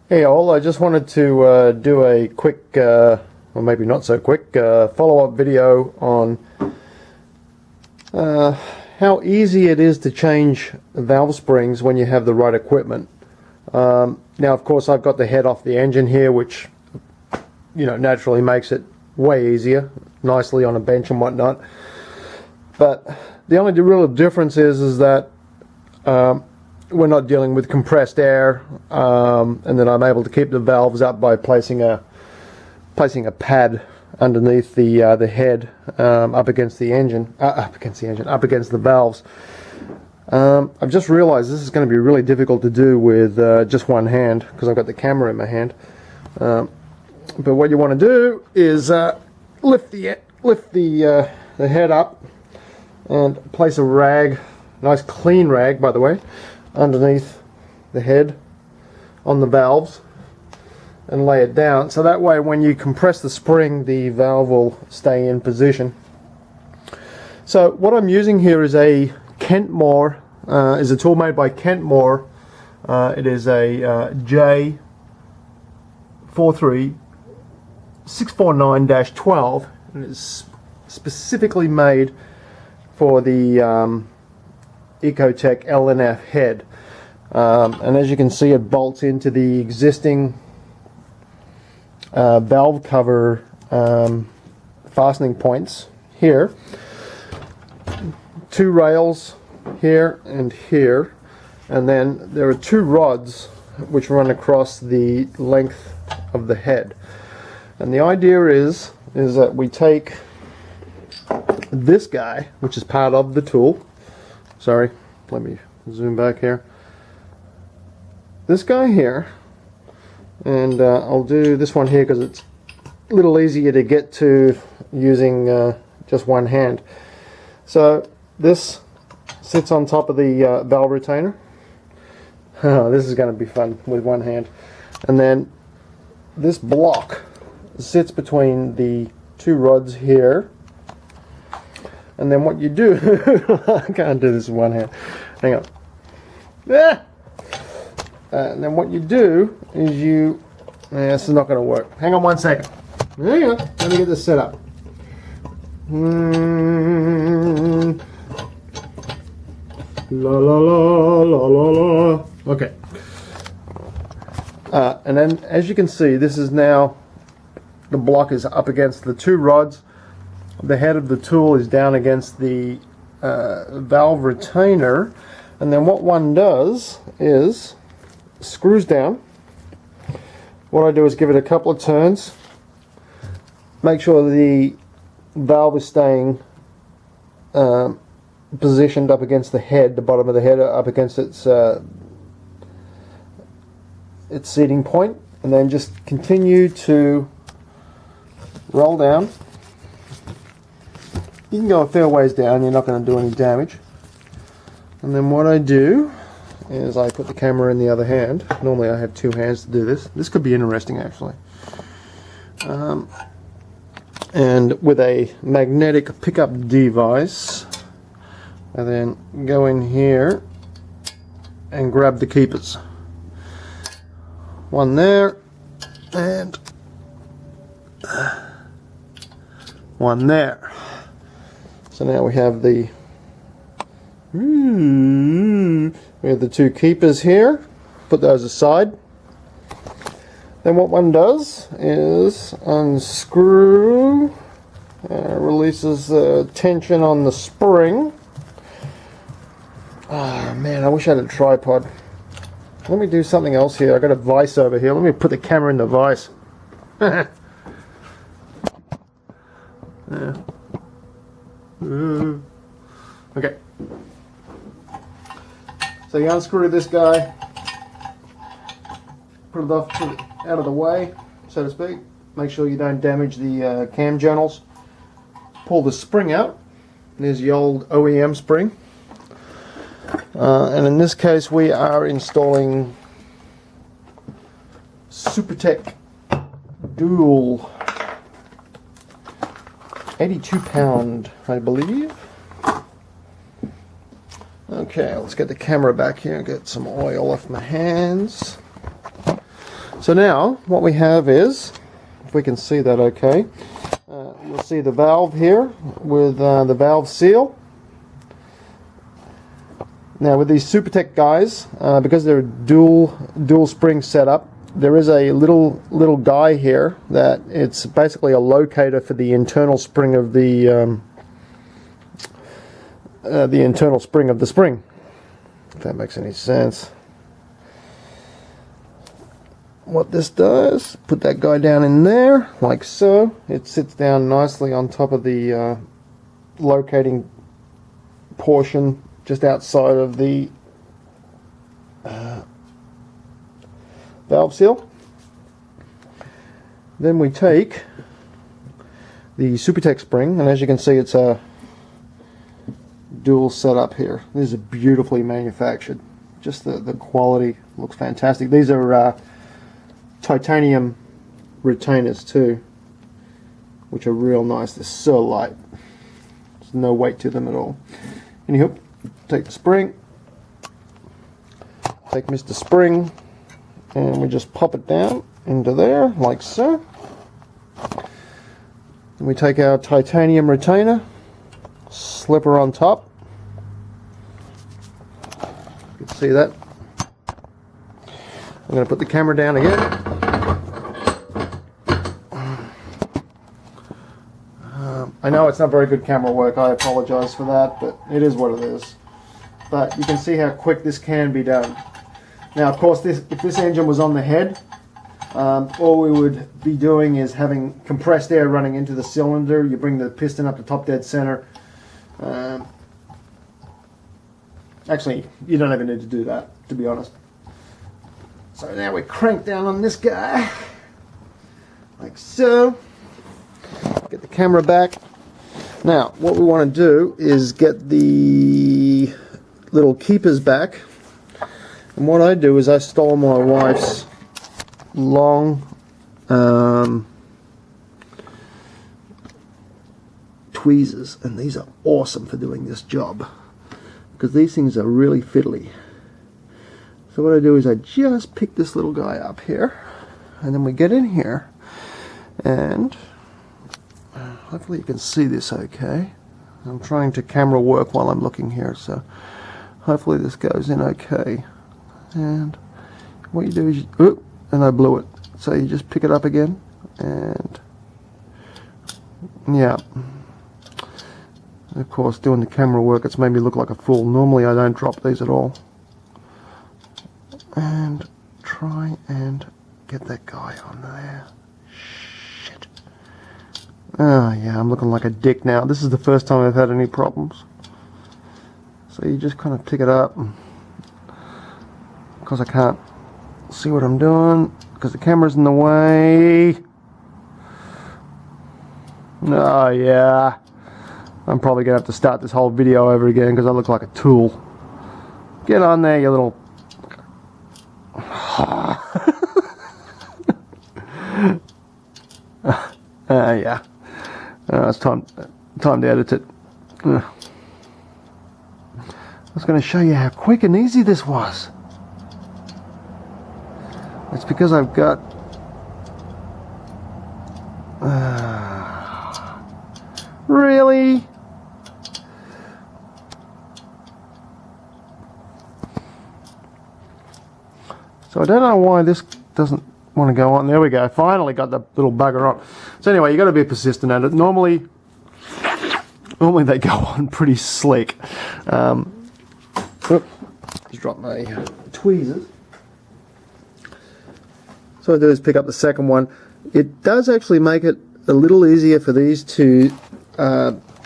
Hey all, I just wanted to do a quick, or maybe not so quick, follow-up video on how easy it is to change valve springs when you have the right equipment. Now of course I've got the head off the engine here, which naturally makes it way easier, nicely on a bench and whatnot. But the only real difference is that we're not dealing with compressed air, and then I'm able to keep the valves up by placing a pad underneath the head, up against the valves. I've just realized this is going to be really difficult to do with just one hand because I've got the camera in my hand. But what you want to do is lift the head up and place a rag, nice clean rag by the way, underneath the head on the valves and lay it down, so that way when you compress the spring the valve will stay in position. So what I'm using here is a Kentmore, is a tool made by Kentmore. It is a J43649-12, and it's specifically made for the Ecotech LNF head, and as you can see it bolts into the existing valve cover fastening points here, two rails here and here, and then there are two rods which run across the length of the head. And the idea is that we take this guy, which is part of the tool. Sorry, let me zoom back here. This guy here, and I'll do this one here because it's a little easier to get to using just one hand. So this sits on top of the valve retainer. Oh, this is going to be fun with one hand. And then this block sits between the two rods here. And then what you do, I can't do this with one hand. Hang on. And then what you do is this is not going to work. Hang on one second. Hang on. Let me get this set up. La la la la la la. Okay. And then as you can see, this is now, the block is up against the two rods. The head of the tool is down against the valve retainer, and then what one does is screws down. What I do is give it a couple of turns, make sure the valve is staying positioned up against the head, the bottom of the head up against its seating point, and then just continue to roll down. You can go a fair ways down, you're not going to do any damage. And then what I do is I put the camera in the other hand. Normally I have two hands to do this. This could be interesting actually. And with a magnetic pickup device, I then go in here and grab the keepers. One there, and one there. So now we have the two keepers here. Put those aside. Then what one does is unscrew, releases the tension on the spring. Ah, man, I wish I had a tripod. Let me do something else here. I got a vise over here. Let me put the camera in the vise. Yeah. Okay. So you unscrew this guy, put it off out of the way, so to speak. Make sure you don't damage the cam journals. Pull the spring out. There's the old OEM spring. And in this case we are installing Supertech Dual 82 pound, I believe. Okay, let's get the camera back here and get some oil off my hands. So now what we have is, if we can see that okay, you'll see the valve here with the valve seal. Now with these Supertech guys, because they're dual spring setup, there is a little guy here that it's basically a locator for the internal spring of the internal spring of the spring. If that makes any sense. What this does, put that guy down in there like so. It sits down nicely on top of the locating portion just outside of the valve seal. Then we take the Supertech spring, and as you can see, it's a dual setup here. These are beautifully manufactured. Just the quality looks fantastic. These are titanium retainers too, which are real nice. They're so light. There's no weight to them at all. Anywho, take the spring, take Mr. Spring, and we just pop it down into there like so. And we take our titanium retainer, slip her on top. You can see that. I'm going to put the camera down again. I know it's not very good camera work, I apologize for that, but it is what it is. But you can see how quick this can be done. Now of course, if this engine was on the head, all we would be doing is having compressed air running into the cylinder. You bring the piston up to top dead center. Actually, you don't even need to do that, to be honest. So now we crank down on this guy, like so. Get the camera back. Now, what we want to do is get the little keepers back. And what I do is I stole my wife's long tweezers, and these are awesome for doing this job because these things are really fiddly. So what I do is I just pick this little guy up here, and then we get in here, and hopefully you can see this okay. I'm trying to camera work while I'm looking here, so hopefully this goes in okay. And what you do is and I blew it. So you just pick it up again, and yeah. Of course, doing the camera work, it's made me look like a fool. Normally I don't drop these at all. And try and get that guy on there. Shit. Oh yeah, I'm looking like a dick now. This is the first time I've had any problems. So you just kind of pick it up. Because I can't see what I'm doing, because the camera's in the way. Oh yeah. I'm probably going to have to start this whole video over again because I look like a tool. Get on there, you little... yeah. It's time to edit it. I was going to show you how quick and easy this was. It's because I've got... really? So I don't know why this doesn't want to go on. There we go. Finally got the little bugger on. So anyway, you got to be persistent at it. Normally they go on pretty slick. Just dropped my tweezers. So what I do is pick up the second one. It does actually make it a little easier for these to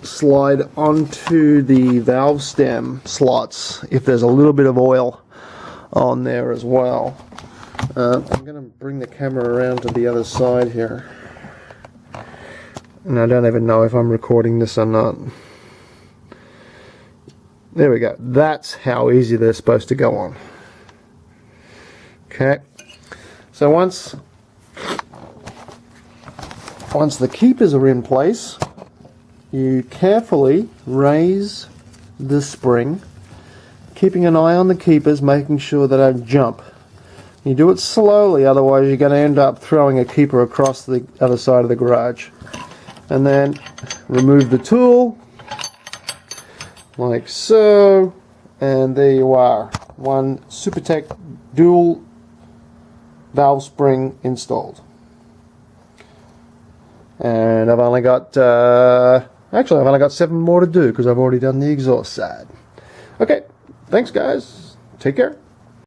slide onto the valve stem slots if there's a little bit of oil on there as well. I'm going to bring the camera around to the other side here, and I don't even know if I'm recording this or not. There we go. That's how easy they're supposed to go on. Okay, so once the keepers are in place, you carefully raise the spring, keeping an eye on the keepers, making sure they don't jump. You do it slowly, otherwise you're going to end up throwing a keeper across the other side of the garage. And then remove the tool, like so, and there you are. One Supertech dual valve spring installed. And I've only got, actually I've only got 7 more to do because I've already done the exhaust side. Okay, thanks guys. Take care.